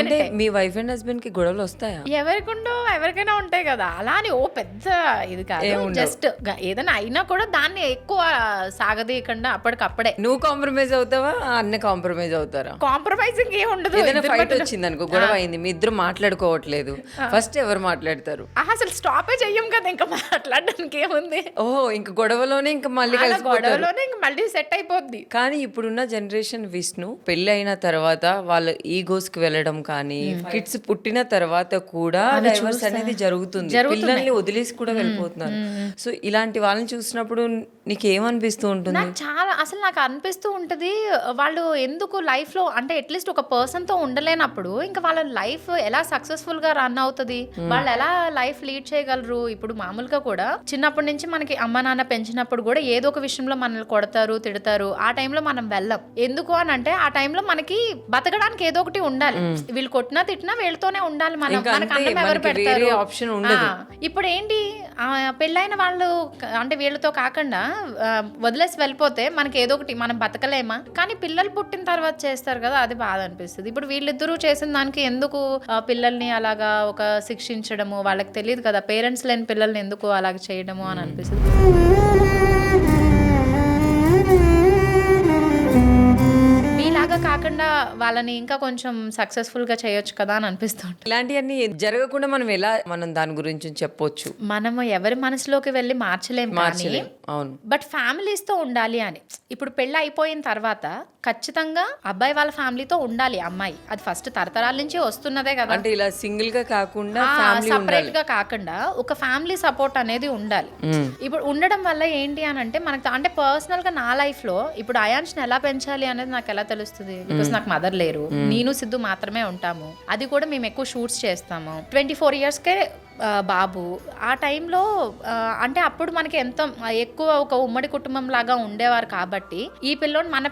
అంటే మీ wife and husband కి గొడవలు వస్తాయా? ఎవరికైనా ఉంటాయి కదా, అలా అని ఓ పెద్ద ఇది కాదు, జస్ట్ ఏదైనా అయినా కూడా దాన్ని ఎక్కువ సాగదీయకుండా అప్పటికప్పుడే. నువ్వు కాంప్రమైజ్ అవుతావా, అన్న కాంప్రమైజ్ అవుతారా? కాంప్రమైజింగ్ ఏం ఉండదు. ఏదైనా ఫైట్ వచ్చింది అనుకో, గొడవ అయింది, మీ ఇద్దరు మాట్లాడుకోవట్లేదు, ఫస్ట్ ఎవరు మాట్లాడతారు? అసలు స్టాపే చెయ్యం కదా, ఇంకా మాట్లాడడానికి ఏముంది. ఓహో, ఇంక గొడవలోనే ఇంకా మళ్ళీ గొడవలోనే ఇంకా మళ్ళీ సెట్ అయిపోద్ది. కానీ ఇప్పుడున్న జనరేషన్ విష్ణు పెళ్లి అయిన తర్వాత వాళ్ళ ఈగోస్ కి వెళ్ళడం కానీ, కిడ్స్ పుట్టిన తర్వాత కూడా డైవర్స్ అనేది జరుగుతుంది, పిల్లల్ని వదిలేసి కూడా వెళ్ళిపోతున్నారు. సో ఇలాంటి వాళ్ళని చూసినప్పుడు నీకు ఏమనిపిస్తూ ఉంటుంది? నాకు అనిపిస్తూ ఉంటది, వాళ్ళు ఎందుకు లైఫ్ లో అంటే అట్లీస్ట్ ఒక పర్సన్ తో ఉండలేనప్పుడు ఇంకా వాళ్ళ లైఫ్ ఎలా సక్సెస్ఫుల్ గా రన్ అవుతుంది, వాళ్ళు ఎలా లైఫ్ లీడ్ చేయగలరు. ఇప్పుడు మామూలుగా కూడా చిన్నప్పటి నుంచి మనకి అమ్మ నాన్న పెంచినప్పుడు కూడా ఏదో ఒక విషయంలో మనల్ని కొడతారు, తిడతారు. ఆ టైంలో మనం వెళ్ళం. ఎందుకు అని అంటే ఆ టైంలో మనకి బతకడానికి ఏదో ఒకటి ఉండాలి. వీళ్ళు కొట్టినా తిట్టినా వీళ్ళతోనే ఉండాలి. మనకి అన్నం ఎవరు పెడతారు? ఇప్పుడు ఏంటి, పెళ్ళైన వాళ్ళు అంటే వీళ్ళతో కాకుండా వదిలేసి వెళ్ళిపోతే మనకి ఏదో ఒకటి, మనం బతకలేమా? కానీ పిల్లలు పుట్టిన తర్వాత చేస్తారు కదా, అది బాధ అనిపిస్తుంది. ఇప్పుడు వీళ్ళిద్దరూ చేసిన దానికి ఎందుకు పిల్లల్ని అలాగా ఒక శిక్షించడము, వాళ్ళకి తెలియదు కదా, పేరెంట్స్ లేని పిల్లల్ని ఎందుకు అలాగ చేయడము అని అనిపిస్తుంది. మీలాగా కాకుండా వాళ్ళని ఇంకా కొంచెం సక్సెస్ఫుల్ గా చేయొచ్చు కదా అని అనిపిస్తుంది. ఇలాంటివన్నీ జరగకుండా మనం దాని గురించి చెప్పొచ్చు. మనము ఎవరి మనసులోకి వెళ్ళి మార్చలేం, అవును, బట్ ఫ్యామిలీస్ తో ఉండాలి అని. ఇప్పుడు పెళ్ళి అయిపోయిన తర్వాత ఖచ్చితంగా అబ్బాయి వాళ్ళ ఫ్యామిలీతో ఉండాలి అమ్మాయి. అది ఫస్ట్ తరతరాల నుంచి వస్తున్నదే కదా. అంటే ఇలా సింగిల్ గా కాకుండా సపరేట్ గా కాకుండా ఒక ఫ్యామిలీ సపోర్ట్ అనేది ఉండాలి. ఇప్పుడు ఉండడం వల్ల ఏంటి అని అంటే మనకు అంటే పర్సనల్ గా నా లైఫ్ లో ఇప్పుడు అయాన్ష్ ఎలా పెంచాలి అనేది నాకు ఎలా తెలుస్తుంది, బికాస్ నాకు మదర్ లేరు, నేను సిద్ధు మాత్రమే ఉంటాము. అది కూడా మేము ఎక్కువ షూట్స్ చేస్తాము. 24 years కే బాబు. ఆ టైంలో అంటే అప్పుడు మనకి ఎంత ఎక్కువ ఒక ఉమ్మడి కుటుంబం లాగా ఉండేవారు కాబట్టి ఈ పిల్లోని మన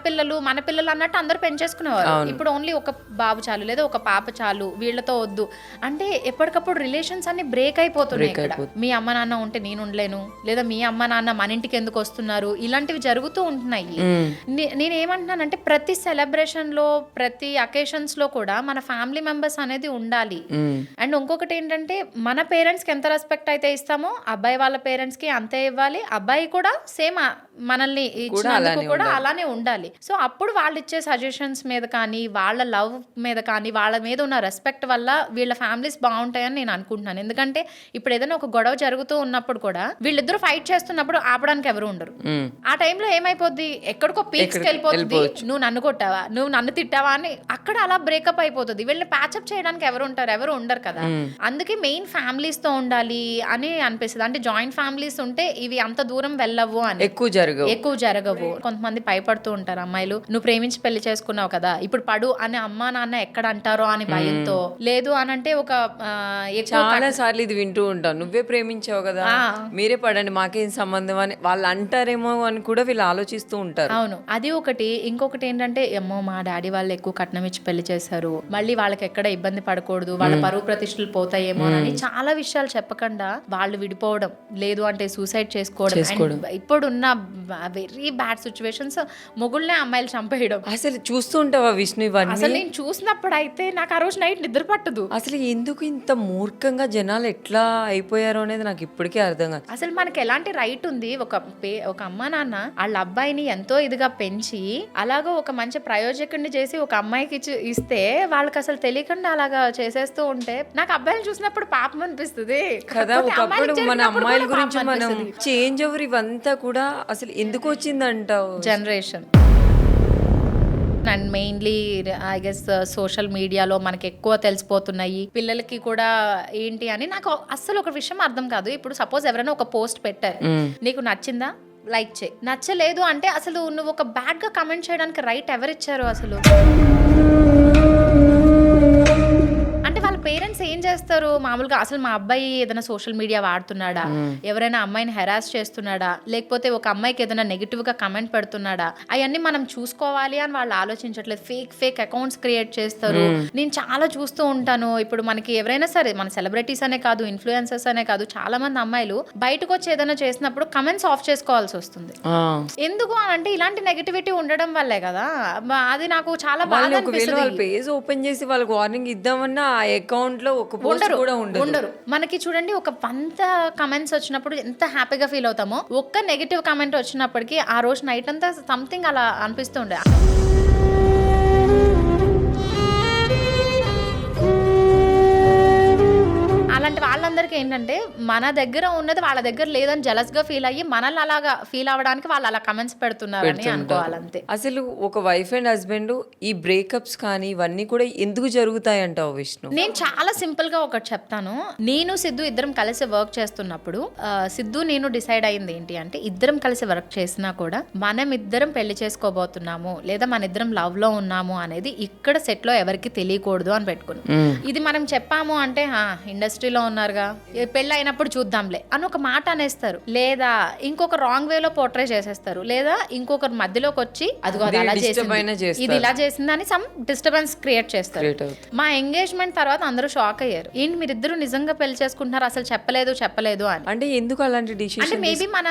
పిల్లలు అన్నట్టు అందరూ పెంచేసుకునేవారు. ఇప్పుడు ఓన్లీ ఒక బాబు చాలు లేదా ఒక పాప చాలు, వీళ్ళతో వద్దు అంటే ఎప్పటికప్పుడు రిలేషన్స్ అన్ని బ్రేక్ అయిపోతున్నాయి. ఇక్కడ మీ అమ్మ నాన్న ఉంటే నేను ఉండలేను, లేదా మీ అమ్మ నాన్న మన ఇంటికి ఎందుకు వస్తున్నారు, ఇలాంటివి జరుగుతూ ఉంటున్నాయి. నేనేమంటున్నానంటే ప్రతి సెలబ్రేషన్ లో ప్రతి అకేషన్స్ లో కూడా మన ఫ్యామిలీ మెంబర్స్ అనేది ఉండాలి. అండ్ ఇంకొకటి ఏంటంటే మన పేరెంట్స్ కి ఎంత రెస్పెక్ట్ అయితే ఇస్తామో అబ్బాయి వాళ్ళ పేరెంట్స్ కి అంతే ఇవ్వాలి. అబ్బాయి కూడా సేమ్ మనల్ని ఇచ్చినందుకు కూడా అలానే ఉండాలి. సో అప్పుడు వాళ్ళు ఇచ్చే సజెషన్స్ మీద కానీ, వాళ్ళ లవ్ మీద కానీ, వాళ్ళ మీద ఉన్న రెస్పెక్ట్ వల్ల వీళ్ళ ఫ్యామిలీస్ బాగుంటాయని నేను అనుకుంటున్నాను. ఎందుకంటే ఇప్పుడు ఏదైనా ఒక గొడవ జరుగుతూ ఉన్నప్పుడు కూడా వీళ్ళిద్దరూ ఫైట్ చేస్తున్నప్పుడు ఆపడానికి ఎవరు ఉండరు. ఆ టైంలో ఏమైపోద్ది, ఎక్కడికో పీక్స్కి వెళ్ళిపోతుంది. నువ్వు నన్ను కొట్టావా, నువ్వు నన్ను తిట్టావా అని అక్కడ అలా బ్రేకప్ అయిపోతుంది. వీళ్ళని ప్యాచప్ చేయడానికి ఎవరు ఉంటారు? ఎవరు ఉండరు కదా. అందుకే మెయిన్ ఫ్యామిలీస్ తో ఉండాలి అని అనిపిస్తుంది. అంటే జాయింట్ ఫ్యామిలీస్ ఉంటే ఇవి అంత దూరం వెళ్ళవు అని, ఎక్కువ జరగవు. కొంతమంది భయపడుతూ ఉంటారు అమ్మాయిలు, నువ్వు ప్రేమించి పెళ్లి చేసుకున్నావు కదా ఇప్పుడు పడు అని అమ్మా నాన్న ఎక్కడ అంటారో అని భయంతో. లేదు అని అంటే ఒక చాలా సార్లు ఇది వింటూ ఉంటాను, నువ్వే ప్రేమించావు కదా మీరే పడండి మాకేం సంబంధం అని వాళ్ళు అంటారేమో అని కూడా వీళ్ళు ఆలోచిస్తూ ఉంటారు. అవును, అది ఒకటి. ఇంకొకటి ఏంటంటే ఏమో మా డాడీ వాళ్ళు ఎక్కువ కట్నం ఇచ్చి పెళ్లి చేశారు, మళ్ళీ వాళ్ళకి ఎక్కడ ఇబ్బంది పడకూడదు, వాళ్ళ పరువు ప్రతిష్టలు పోతాయేమో అని చాలా విషయాలు చెప్పకుండా వాళ్ళు విడిపోవడం, లేదు అంటే సూసైడ్ చేసుకోవడం. ఇప్పుడున్న వెరీ బ్యాడ్ సిచ్యువేషన్స్ మొగుళ్ళనే అమ్మాయిలు చంపేయడం. అసలు చూస్తూ ఉంటావా విష్ణు ఇవన్నీ? అసలు నేను చూసినప్పుడు అయితే నాకు ఆ రోజు నైట్ నిద్ర పట్టదు. అసలు ఎందుకు ఇంత మూర్ఖంగా జనాలు ఎట్లా అయిపోయారో అనేది నాకు ఇప్పటికే అర్థం కాదు. అసలు మనకి ఎలాంటి రైట్ ఉంది? ఒక అమ్మ నాన్న వాళ్ళ అబ్బాయిని ఎంతో ఇదిగా పెంచి అలాగా ఒక మంచి ప్రయోజకుడిని చేసి ఒక అమ్మాయికి ఇస్తే వాళ్ళకి అసలు తెలియకుండా అలాగా చేసేస్తూ ఉంటే నాకు అబ్బాయిలు చూసినప్పుడు పాపం అనిపిస్తుంది కదా. ఒకప్పుడు మన అమ్మాయిల గురించి మనం చేంజ్ ఓవర్ ఇవంతా కూడా అసలు ఎందుకు వచ్చిందంటావు generation. And mainly I guess social మీడియాలో మనకి ఎక్కువ తెలిసిపోతున్నాయి పిల్లలకి కూడా ఏంటి అని. నాకు అస్సలు ఒక విషయం అర్థం కాదు. ఇప్పుడు సపోజ్ ఎవరైనా ఒక పోస్ట్ పెట్టారు, నీకు నచ్చిందా లైక్ చేయి, నచ్చలేదు అంటే అసలు నువ్వు ఒక బ్యాడ్ గా కమెంట్ చేయడానికి రైట్ ఎవరిచ్చారు అసలు? అంటే వాళ్ళ పేరెంట్స్ ఏం చేస్తారు మామూలుగా. అసలు మా అబ్బాయి ఏదైనా సోషల్ మీడియా వాడుతున్నాడా, ఎవరైనా అమ్మాయిని హెరాస్ చేస్తున్నాడా, లేకపోతే ఒక అమ్మాయికి ఏదైనా నెగిటివ్ గా కమెంట్ పెడుతున్నాడా, అవన్నీ మనం చూసుకోవాలి అని వాళ్ళు ఆలోచించట్లేదు. ఫేక్ అకౌంట్స్ క్రియేట్ చేస్తారు. నేను చాలా చూస్తూ ఉంటాను. ఇప్పుడు మనకి ఎవరైనా సరే, మన సెలబ్రిటీస్ అనే కాదు, ఇన్ఫ్లుయెన్సర్స్ అనే కాదు, చాలా మంది అమ్మాయిలు బయటకు వచ్చి ఏదైనా చేసినప్పుడు కమెంట్స్ ఆఫ్ చేసుకోవాల్సి వస్తుంది. ఎందుకు అని అంటే ఇలాంటి నెగిటివిటీ ఉండడం వల్లే కదా. అది నాకు చాలా బాగా అనిపిస్తుంది. పేజ్ ఓపెన్ చేసి వాళ్ళకి వార్నింగ్ ఇద్దామన్నా ఆ అకౌంట్ లో ఒక పోస్ట్ కూడా ఉండరు. మనకి చూడండి, ఒక 100 కమెంట్స్ వచ్చినప్పుడు ఎంత హ్యాపీగా ఫీల్ అవుతామో, ఒక్క నెగిటివ్ కమెంట్ వచ్చినప్పటికీ ఆ రోజు నైట్ అంతా సంథింగ్ అలా అనిపిస్తూ ఉండే. అలాంటి వాళ్ళందరికీ ఏంటంటే మన దగ్గర ఉన్నది వాళ్ళ దగ్గర లేదని జలస్ గా ఫీల్ అయ్యి మనల్ని అలాగా ఫీల్ అవ్వడానికి వాళ్ళు అలా కమెంట్స్ పెడుతున్నారని అనుకోవాలంతే. అసలు ఒక వైఫ్ అండ్ హస్బెండ్ ఈ బ్రేకప్స్ కానీ ఇవన్నీ కూడా ఎందుకు జరుగుతాయి అంటావు విష్ణు? నేను చాలా సింపుల్ గా ఒకటి చెప్తాను. నేను సిద్ధు ఇద్దరం కలిసి వర్క్ చేస్తున్నప్పుడు సిద్ధు నేను డిసైడ్ అయింది ఏంటి అంటే, ఇద్దరం కలిసి వర్క్ చేసినా కూడా మనం ఇద్దరం పెళ్లి చేసుకోబోతున్నాము లేదా మన ఇద్దరం లవ్ లో ఉన్నాము అనేది ఇక్కడ సెట్ లో ఎవరికి తెలియకూడదు అని పెట్టుకున్నాం. ఇది మనం చెప్పాము అంటే ఇండస్ట్రీలో ఉన్నారుగా, పెళ్ళి అయినప్పుడు చూద్దాంలే అని ఒక మాట అనేస్తారు, లేదా ఇంకొక రాంగ్ వేలో పోర్ట్రే చేసేస్తారు, లేదా ఇంకొకరు మధ్యలోకి వచ్చి అదిగో అది అలా చేసింది, ఇది ఇలా చేసింది అని సమ్ డిస్టర్బెన్స్ క్రియేట్ చేస్తారు. మా ఎంగేజ్మెంట్ తర్వాత అందరూ షాక్ అయ్యారు, ఏంటి మీరిద్దరు నిజంగా పెళ్లి చేసుకుంటున్నారు, అసలు చెప్పలేదు అని. అంటే ఎందుకు అలాంటి డిసిషన్? అంటే మేబీ మన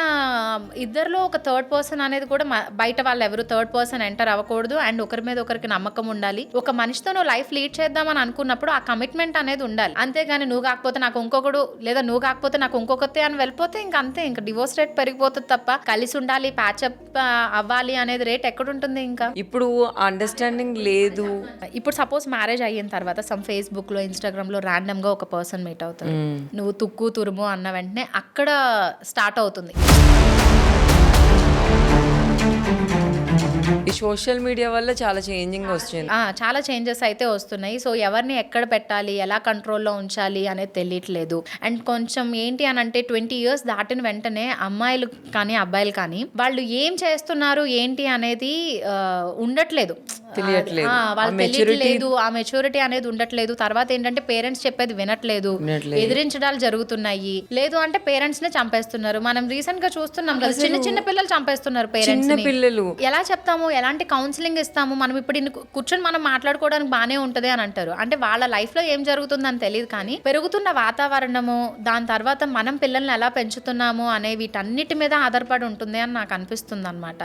ఇద్దరిలో ఒక థర్డ్ పర్సన్ అనేది కూడా బయట వాళ్ళు ఎవరు థర్డ్ పర్సన్ ఎంటర్ అవ్వకూడదు, అండ్ ఒకరి మీద ఒకరికి నమ్మకం ఉండాలి. ఒక మనిషితో నువ్వు లైఫ్ లీడ్ చేద్దామని అనుకున్నప్పుడు ఆ కమిట్మెంట్ అనేది ఉండాలి. అంతేగాని నువ్వు కాకపోతే నాకు ఇంకొకడు, లేదా నువ్వు కాకపోతే నాకు ఇంకొకతే అని వెళ్ళిపోతే ఇంక అంతే, ఇంకా డివోర్స్ రేట్ పెరిగిపోతుంది తప్ప కలిసి ఉండాలి, ప్యాచప్ అవ్వాలి అనేది రేట్ ఎక్కడుంటుంది? ఇంకా ఇప్పుడు అండర్స్టాండింగ్ లేదు. ఇప్పుడు సపోజ్ మ్యారేజ్ అయిన తర్వాత సమ్ ఫేస్బుక్ లో, ఇన్స్టాగ్రామ్ లో ర్యాండమ్ గా ఒక పర్సన్ మీట్ అవుతారు, నువ్వు తుక్కు తురుము అన్న వెంటనే అక్కడ స్టార్ట్ అవుతుంది. ఈ సోషల్ మీడియా వల్ల చాలా చేంజింగ్ వస్తుంది. చాలా చేంజెస్ అయితే వస్తున్నాయి. సో ఎవరిని ఎక్కడ పెట్టాలి, ఎలా కంట్రోల్లో ఉంచాలి అనేది తెలియట్లేదు. అండ్ కొంచెం ఏంటి అని అంటే 20 years దాటిన వెంటనే అమ్మాయిలు కానీ అబ్బాయిలు కానీ వాళ్ళు ఏం చేస్తున్నారు ఏంటి అనేది ఉండట్లేదు, తెలియట్లేదు. వాళ్ళు తెలియట్లేదు, ఆ మెచ్యూరిటీ అనేది ఉండట్లేదు. తర్వాత ఏంటంటే పేరెంట్స్ చెప్పేది వినట్లేదు, ఎదిరించడాలు జరుగుతున్నాయి. లేదు అంటే పేరెంట్స్ నే చంపేస్తున్నారు. మనం రీసెంట్ గా చూస్తున్నాం కదా, చిన్న పిల్లలు చంపేస్తున్నారు పేరెంట్స్ ని. ఎలా చెప్తాము, ఎలాంటి కౌన్సిలింగ్ ఇస్తాము? మనం ఇప్పుడు కూర్చొని మనం మాట్లాడుకోవడానికి బానే ఉంటది అని అంటారు. అంటే వాళ్ళ లైఫ్ లో ఏం జరుగుతుందని తెలియదు, కానీ పెరుగుతున్న వాతావరణము, దాని తర్వాత మనం పిల్లల్ని ఎలా పెంచుతున్నాము అనే వీటన్నిటి మీద ఆధారపడి ఉంటుంది అని నాకు అనిపిస్తుంది అన్నమాట.